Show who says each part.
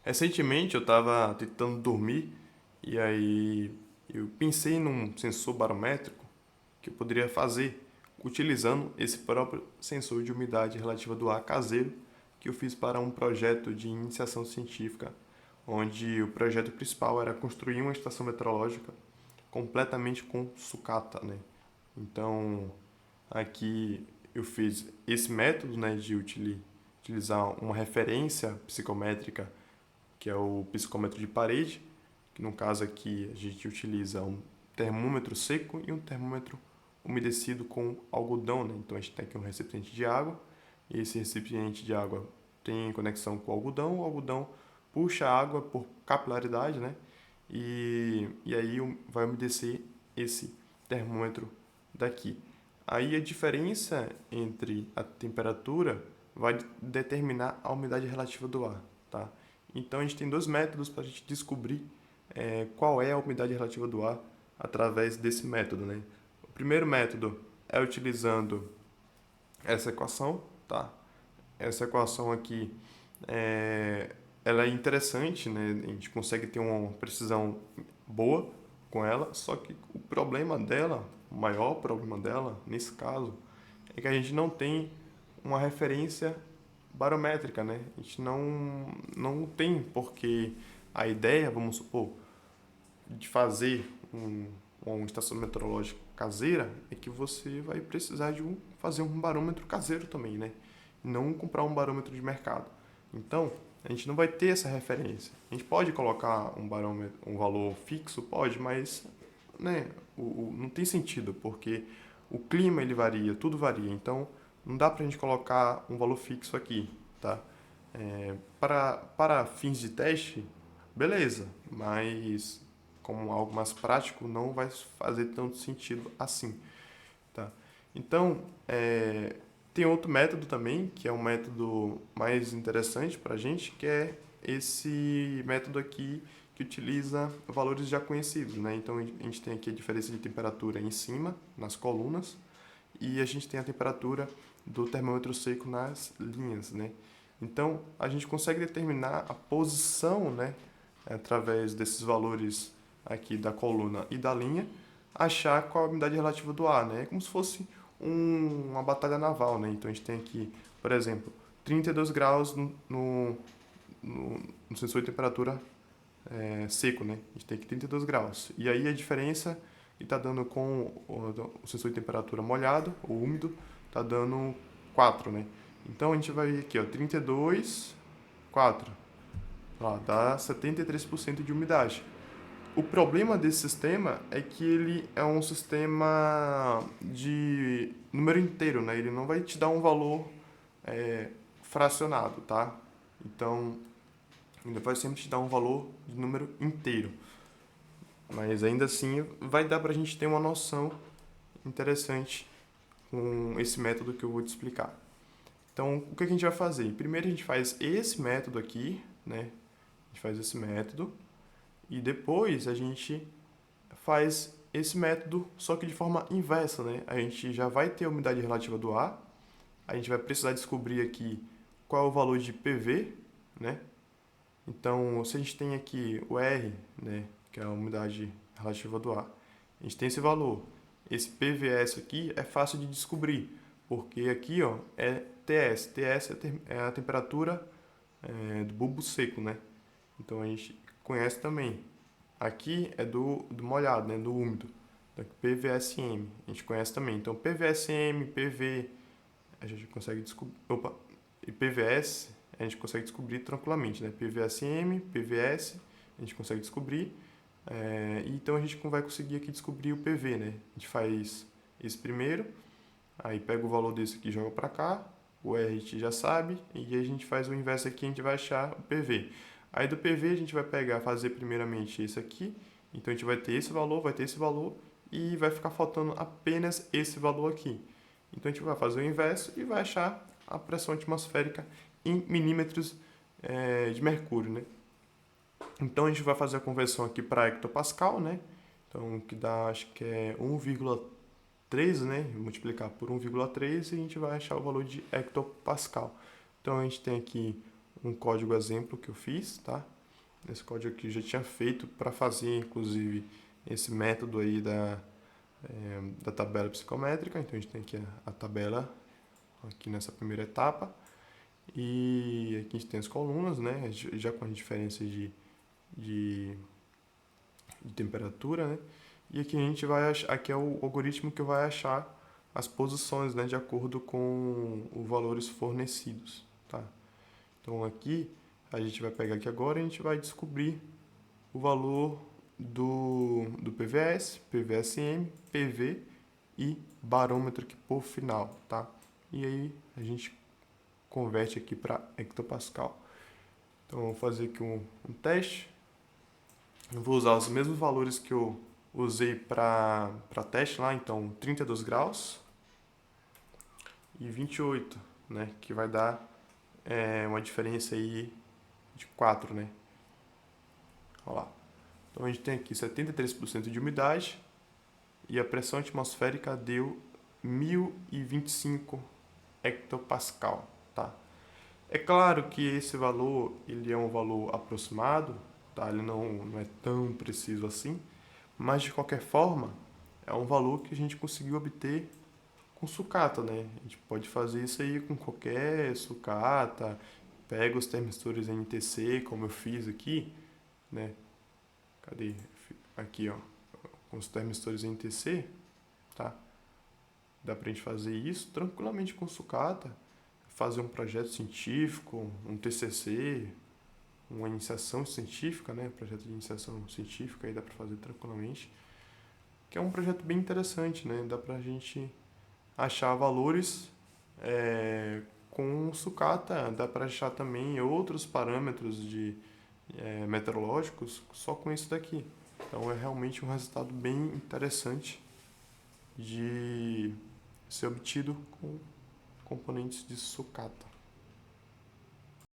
Speaker 1: Recentemente eu estava tentando dormir e aí eu pensei num sensor barométrico que eu poderia fazer utilizando esse próprio sensor de umidade relativa do ar caseiro que eu fiz para um projeto de iniciação científica, onde o projeto principal era construir uma estação meteorológica completamente com sucata, né? Então, aqui eu fiz esse método, né, de utilizar uma referência psicométrica, que é o psicômetro de parede, que no caso aqui a gente utiliza um termômetro seco e um termômetro umedecido com algodão, né? Então a gente tem aqui um recipiente de água, e esse recipiente de água tem conexão com o algodão puxa a água por capilaridade, né? E aí vai umedecer esse termômetro daqui. Aí a diferença entre a temperatura vai determinar a umidade relativa do ar, tá? Então a gente tem dois métodos para a gente descobrir qual é a umidade relativa do ar através desse método, né? O primeiro método é utilizando essa equação, tá? Essa equação aqui ela é interessante, né? A gente consegue ter uma precisão boa com ela, só que o problema dela, o maior problema dela, nesse caso, é que a gente não tem uma referência barométrica, né? A gente não tem, porque a ideia, vamos supor, de fazer uma estação meteorológica caseira é que você vai precisar fazer um barômetro caseiro também, né? Não comprar um barômetro de mercado. Então, a gente não vai ter essa referência. A gente pode colocar um barômetro, um valor fixo, pode, mas né, não tem sentido, porque o clima ele varia, tudo varia. Então, não dá para a gente colocar um valor fixo aqui, tá? Para fins de teste, beleza, mas como algo mais prático não vai fazer tanto sentido assim, tá? Então, tem outro método também, que é um método mais interessante para a gente, que é esse método aqui que utiliza valores já conhecidos, né? Então, a gente tem aqui a diferença de temperatura em cima, nas colunas, e a gente tem a temperatura do termômetro seco nas linhas, né? Então, a gente consegue determinar a posição, né, através desses valores aqui da coluna e da linha, achar qual a umidade relativa do ar, né? É como se fosse uma batalha naval, né? Então, a gente tem aqui, por exemplo, 32 graus no sensor de temperatura seco, né? A gente tem aqui 32 graus. E aí a diferença que está dando com o sensor de temperatura molhado, ou úmido, está dando 4, né? Então a gente vai ver aqui, ó, 32, 4. Ó, dá 73% de umidade. O problema desse sistema é que ele é um sistema de número inteiro, né? Ele não vai te dar um valor fracionado, tá? Então, ele vai sempre te dar um valor de número inteiro. Mas ainda assim vai dar para a gente ter uma noção interessante com esse método que eu vou te explicar. Então, o que a gente vai fazer? Primeiro a gente faz esse método aqui, né? A gente faz esse método e depois a gente faz esse método, só que de forma inversa, né? A gente já vai ter a umidade relativa do ar, a gente vai precisar descobrir aqui qual é o valor de PV, né? Então, se a gente tem aqui o R, né, que é a umidade relativa do ar, a gente tem esse valor. Esse PVS aqui é fácil de descobrir, porque aqui ó, é TS. TS é a temperatura do bulbo seco, né? Então a gente conhece também. Aqui é do molhado, né, do úmido. Então, PVSM, a gente conhece também. Então PVSM, PV, a gente consegue descobrir. Opa, e PVS a gente consegue descobrir tranquilamente, né? PVSM, PVS, a gente consegue descobrir. Então a gente vai conseguir aqui descobrir o PV, né? A gente faz esse primeiro, aí pega o valor desse aqui e joga para cá, o R a gente já sabe, e aí a gente faz o inverso aqui, a gente vai achar o PV. Aí do PV a gente vai pegar, fazer primeiramente esse aqui, então a gente vai ter esse valor, vai ter esse valor, e vai ficar faltando apenas esse valor aqui. Então a gente vai fazer o inverso e vai achar a pressão atmosférica em milímetros de mercúrio, né? Então a gente vai fazer a conversão aqui para hectopascal, né? Então que dá, acho que é 1,3, né? Multiplicar por 1,3 e a gente vai achar o valor de hectopascal. Então a gente tem aqui um código exemplo que eu fiz, tá? Esse código aqui eu já tinha feito para fazer, inclusive, esse método aí da tabela psicométrica. Então a gente tem aqui a tabela aqui nessa primeira etapa. E aqui a gente tem as colunas, né? Já com as diferenças de temperatura, né? E aqui a gente vai achar, aqui é o algoritmo que vai achar as posições, né, de acordo com os valores fornecidos, tá? Então aqui a gente vai pegar aqui agora e a gente vai descobrir o valor do PVS, PVSM, PV e barômetro aqui por final, tá? E aí a gente converte aqui para hectopascal. Então eu vou fazer aqui um teste. Eu vou usar os mesmos valores que eu usei para teste lá, então 32 graus e 28, né? Que vai dar uma diferença aí de 4, né? Olha lá. Então a gente tem aqui 73% de umidade e a pressão atmosférica deu 1025 hectopascal, tá? É claro que esse valor, ele é um valor aproximado, tá? Ele não é tão preciso assim, mas de qualquer forma, é um valor que a gente conseguiu obter com sucata, né? A gente pode fazer isso aí com qualquer sucata, pega os termistores NTC, como eu fiz aqui, né? Cadê? Aqui, ó, com os termistores NTC, tá? Dá pra gente fazer isso tranquilamente com sucata, fazer um projeto científico, um TCC, uma iniciação científica, né? Projeto de iniciação científica aí dá para fazer tranquilamente, que é um projeto bem interessante, né? Dá pra gente achar valores com sucata, dá para achar também outros parâmetros meteorológicos só com isso daqui. Então é realmente um resultado bem interessante de ser obtido com componentes de sucata.